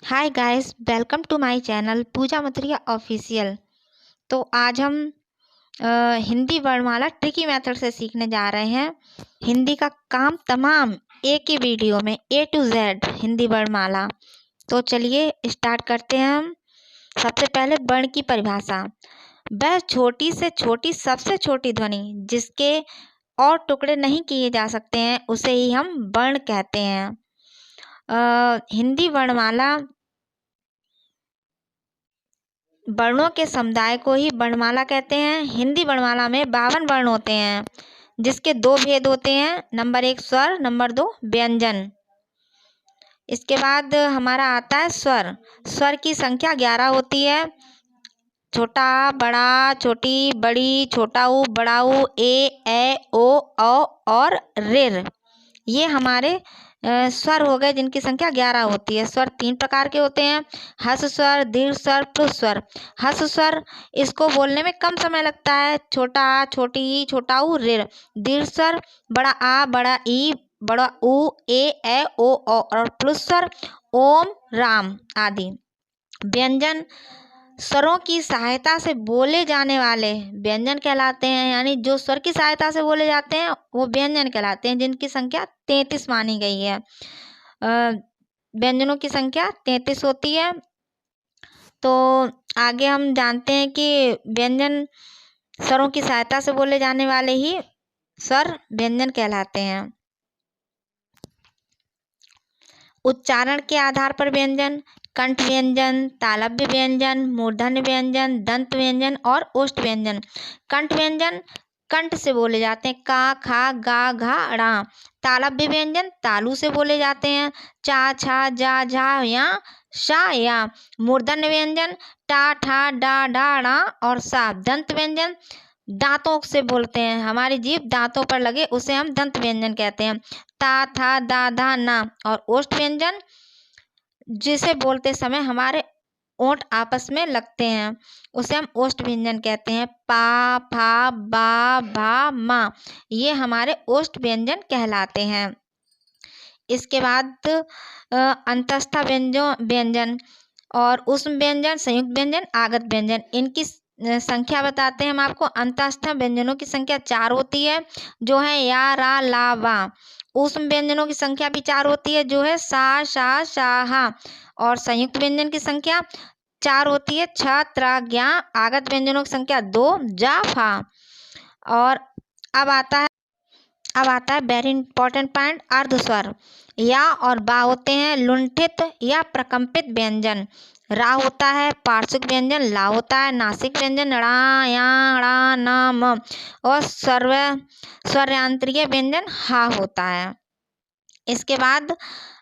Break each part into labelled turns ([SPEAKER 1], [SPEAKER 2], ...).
[SPEAKER 1] Hi guys, welcome to my channel Pooja Mathuria official. तो आज हम हिंदी वर्णमाला ट्रिकी मेथड से सीखने जा रहे हैं। हिंदी का काम तमाम एक ही वीडियो में A to Z हिंदी वर्णमाला। तो चलिए स्टार्ट करते हैं हम। सबसे पहले वर्ण की परिभाषा। वह छोटी से छोटी सबसे छोटी ध्वनि जिसके और टुकड़े नहीं किए जा सकते हैं उसे ही हम वर्ण कहते हैं। हिंदी वर्णमाला वर्णों के समुदाय को ही वर्णमाला कहते हैं। हिंदी वर्णमाला में 52 वर्ण होते हैं जिसके 2 भेद होते हैं। नंबर 1 स्वर, नंबर 2 व्यंजन। इसके बाद हमारा आता है स्वर। स्वर की संख्या 11 होती है। छोटा आ, बड़ा, छोटी, बड़ी, छोटा ऊ, बड़ा ऊ, ए ओ और ऋ। ये हमारे स्वर हो गए जिनकी संख्या 11 होती है। स्वर 3 प्रकार के होते हैं। हर्ष स्वर, दीर्घ स्वर, प्लुत स्वर। हर्ष स्वर इसको बोलने में कम समय लगता है। छोटा आ, छोटी ई, छोटा ऊ, ऋ। दीर्घ स्वर बड़ा आ, बड़ा ई, बड़ा ऊ, ए ओ और प्लुत स्वर ओम, राम आदि। व्यंजन स्वरों की सहायता से बोले जाने वाले व्यंजन कहलाते हैं। यानी जो स्वर की सहायता से बोले जाते हैं वो व्यंजन कहलाते हैं, जिनकी संख्या 33 मानी गई है। व्यंजनों की संख्या 33 होती है। तो आगे हम जानते हैं कि व्यंजन स्वरों की सहायता से बोले जाने वाले ही स्वर व्यंजन कहलाते हैं। उच्चारण के आधार पर व्यंजन कंठ व्यंजन, तालव्य व्यंजन, मूर्धन्य व्यंजन, दंत व्यंजन और ओष्ठ व्यंजन। कंठ व्यंजन कंठ से बोले जाते हैं। का, खा, गा, घा, ड़ा। तालव्य व्यंजन तालू से बोले जाते हैं। चा, छा, जा, झा या शा या। मूर्धन्य व्यंजन टा, ठा, डा, डा, ड़ा और सा। दंत व्यंजन दांतों से बोलते हैं। हमारी जीभ दांतों पर लगे उसे हम दंत व्यंजन कहते हैं। ता, था, दा, धा, ना। और ओष्ठ व्यंजन जिसे बोलते समय हमारे ओंठ आपस में लगते हैं उसे हम ओष्ठ व्यंजन कहते हैं। पा, फा, बा, भा, मा ये हमारे ओष्ठ व्यंजन कहलाते हैं। इसके बाद अंतस्थ व्यंजन और उष्म व्यंजन, संयुक्त व्यंजन, आगत व्यंजन। इनकी संख्या बताते हैं हम आपको। अंतस्थ व्यंजनों की संख्या 4 होती है जो है या, रा, ला, वा। उष्म व्यंजनों की संख्या भी 4 होती है जो है सा, शा, शा, हा। और संयुक्त व्यंजन की संख्या 4 होती है छ, त्र, ज्ञा। आगत व्यंजनों की संख्या 2 जा, फा। और अब आता है वेरी इंपॉर्टेंट पॉइंट, अर्धस्वर। या और बा होते हैं लुंठित या प्रकंपित व्यंजन। रा होता है पार्श्विक व्यंजन। ला होता है नासिक व्यंजन। ड़ा, या, ड़ा, ना, म। और स्वर्यांतरीय व्यंजन हा होता है। इसके बाद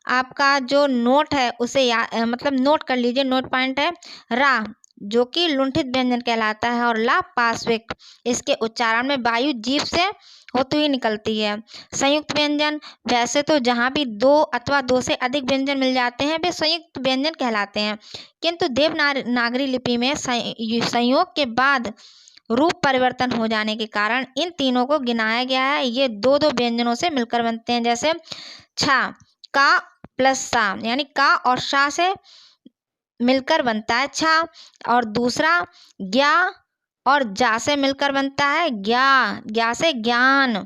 [SPEAKER 1] आपका जो नोट है उसे मतलब नोट कर लीजिए। नोट पॉइंट है रा जो कि लुंठित व्यंजन कहलाता है और ला पार्श्विक। इसके उच्चारण में वायु जीभ से होती हुई निकलती है। संयुक्त व्यंजन वैसे तो जहाँ भी 2 अथवा 2 से अधिक व्यंजन मिल जाते हैं वे संयुक्त व्यंजन कहलाते हैं, किंतु देवनागरी लिपि में संयोग के बाद रूप परिवर्तन हो जाने के कारण इन तीनों को गिनाया गया है। ये 2 व्यंजनों से मिलकर बनते हैं। जैसे छा का प्लस सा यानी का और शा से मिलकर बनता है छा। और दूसरा ज्ञा और जा से मिलकर बनता है ज्ञा। ज्ञा से ज्ञान।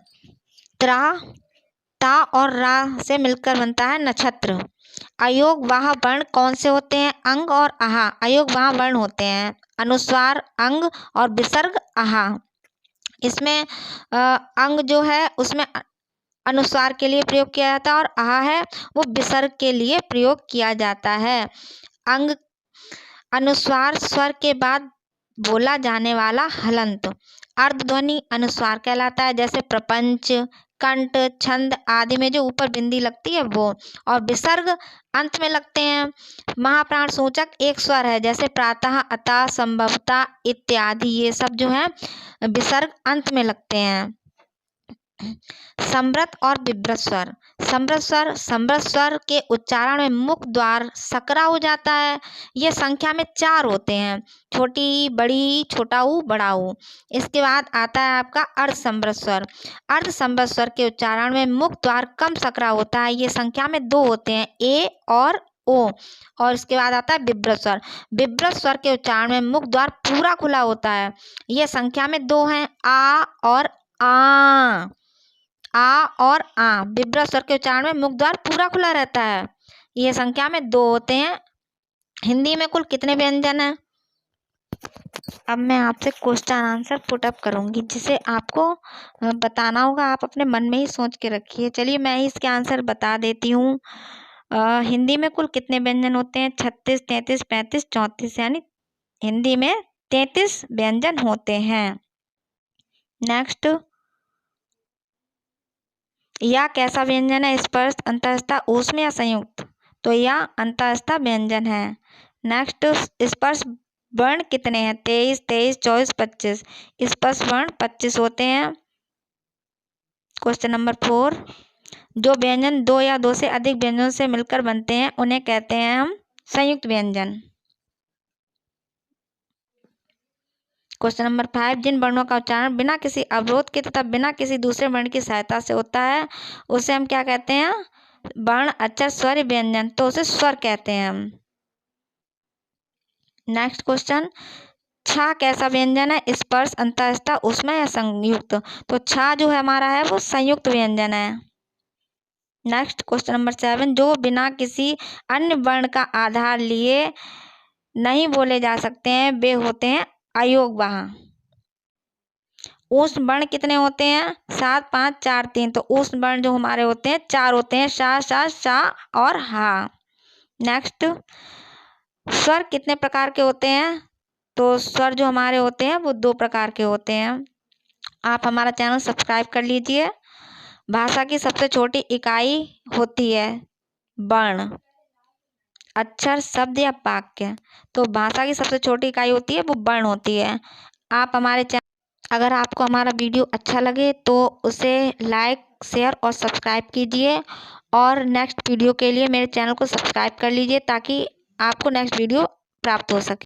[SPEAKER 1] त्रा, ता और रा से मिलकर बनता है नक्षत्र। अयोग वाह वर्ण कौन से होते हैं? अंग और आहा अयोग वाह वर्ण होते हैं। अनुस्वार अंग और विसर्ग आहा। इसमें अंग जो है उसमें अनुस्वार के लिए प्रयोग किया जाता है और आहा है वो विसर्ग के लिए प्रयोग किया जाता है। अंग अनुस्वार स्वर के बाद बोला जाने वाला हलंत। अर्धध्वनि अनुस्वार कहलाता है, जैसे प्रपंच, कंठ, छंद आदि में जो ऊपर बिंदी लगती है वो। और विसर्ग अंत में लगते हैं। महाप्राण सूचक एक स्वर है, जैसे प्रातः, अतः, संभवतः इत्यादि। ये सब जो है विसर्ग अंत में लगते हैं। समृत और विव्रत स्वर। समृत स्वर के उच्चारण में मुख द्वार सकरा हो जाता है। ये संख्या में 4 होते हैं, छोटी, बड़ी, छोटा ऊ, बड़ा ऊ। इसके बाद आता है आपका अर्धसमृत स्वर। अर्धसमृत स्वर के उच्चारण में मुख द्वार कम सकरा होता है। ये संख्या में 2 होते हैं, ए और ओ। और इसके बाद आता है विब्रत स्वर। विब्रत स्वर के उच्चारण में मुख द्वार पूरा खुला होता है। ये संख्या में 2 हैं, आ और आ। आ और आ। विब्रत स्वर के उच्चारण में मुख द्वार पूरा खुला रहता है। ये संख्या में 2 होते हैं। हिंदी में कुल कितने व्यंजन हैं? अब मैं आपसे क्वेश्चन आंसर पुट अप करूंगी, जिसे आपको बताना होगा। आप अपने मन में ही सोच के रखिए। चलिए मैं ही इसके आंसर बता देती हूँ। हिंदी में कुल कितने व्यंजन होते हैं? 36, 33, 35, 34, यानी हिंदी में 33 व्यंजन होते हैं। नेक्स्ट, या कैसा व्यंजन है? स्पर्श, अंतःस्थ, ऊष्म या संयुक्त? तो या अंतःस्थ व्यंजन है। नेक्स्ट, स्पर्श वर्ण कितने हैं? 23, 23, 24, 25। स्पर्श वर्ण 25 होते हैं। क्वेश्चन नंबर 4, जो व्यंजन 2 या 2 से अधिक व्यंजनों से मिलकर बनते हैं उन्हें कहते हैं हम संयुक्त व्यंजन। क्वेश्चन नंबर 5, जिन वर्णों का उच्चारण बिना किसी अवरोध के तथा बिना किसी दूसरे वर्ण की सहायता से होता है उसे हम क्या कहते हैं? वर्ण, अक्षर, स्वर, व्यंजन। तो उसे स्वर कहते हैं हम। नेक्स्ट क्वेश्चन, छा कैसा व्यंजन है? स्पर्श, अंतःस्थ, ऊष्म या संयुक्त? तो छा जो है हमारा है वो संयुक्त व्यंजन है। नेक्स्ट क्वेश्चन नंबर 7, जो बिना किसी अन्य वर्ण का आधार लिए नहीं बोले जा सकते हैं वे होते हैं अयोगवाह। ऊष्म वर्ण कितने होते हैं? 7, 5, 4, 3। तो ऊष्म वर्ण जो हमारे होते हैं 4 होते हैं, शा, शा, शा और हा। नेक्स्ट, स्वर कितने प्रकार के होते हैं? तो स्वर जो हमारे होते हैं वो 2 प्रकार के होते हैं। आप हमारा चैनल सब्सक्राइब कर लीजिए। भाषा की सबसे छोटी इकाई होती है वर्ण, अक्षर, शब्द या वाक्य। तो भाषा की सबसे छोटी इकाई होती है वो वर्ण होती है। आप हमारे चैनल, अगर आपको हमारा वीडियो अच्छा लगे तो उसे लाइक, शेयर और सब्सक्राइब कीजिए। और नेक्स्ट वीडियो के लिए मेरे चैनल को सब्सक्राइब कर लीजिए ताकि आपको नेक्स्ट वीडियो प्राप्त हो सके।